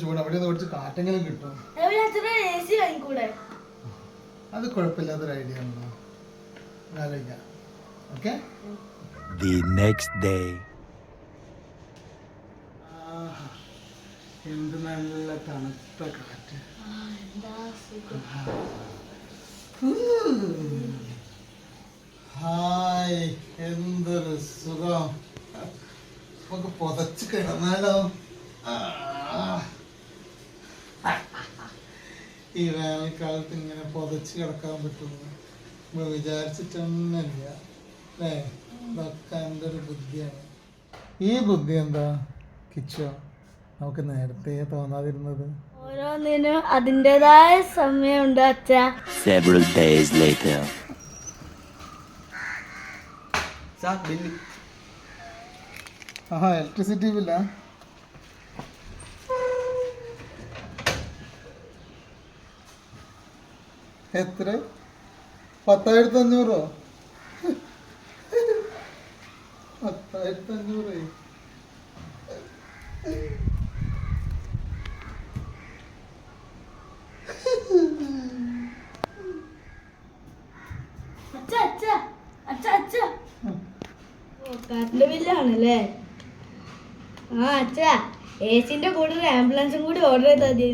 ചൂട് അവിടെ കുറച്ച് കാറ്റെങ്കിലും കിട്ടും. അത് കുഴപ്പമില്ലാത്തൊരു ഐഡിയ ആണല്ലോ. ആലോചിക്കാം. ഓക്കെ. The next day. എന്ത് നല്ല തണുത്ത കാറ്റ്. ഹായ്, എന്തൊരു സുഖം. നമുക്ക് പുതച്ച് കിടന്നാലോ? ഈ വേനൽക്കാലത്ത് ഇങ്ങനെ പുതച്ച് കിടക്കാൻ പറ്റുമെന്ന് വിചാരിച്ചിട്ടൊന്നുമില്ല അല്ലേ? ഇതൊക്കെ എൻ്റെ ഒരു ബുദ്ധിയാണ്. ഈ ബുദ്ധി എന്താ കിച്ചോ നമുക്ക് നേരത്തെ തോന്നാതിരുന്നത്? ഓരോന്നിനും അതിൻ്റെതായ സമയമുണ്ട് അച്ഛാ. Several days later. ഇലക്ട്രിസിറ്റി ബില്ല എത്ര? 10,500. 10,500. കറണ്ട് ബില്ലാണല്ലേ? ആ അച്ഛാ, AC-ന്റെ കൂടെ ഒരു ആംബുലൻസും കൂടി ഓർഡർ ചെയ്താൽ മതി.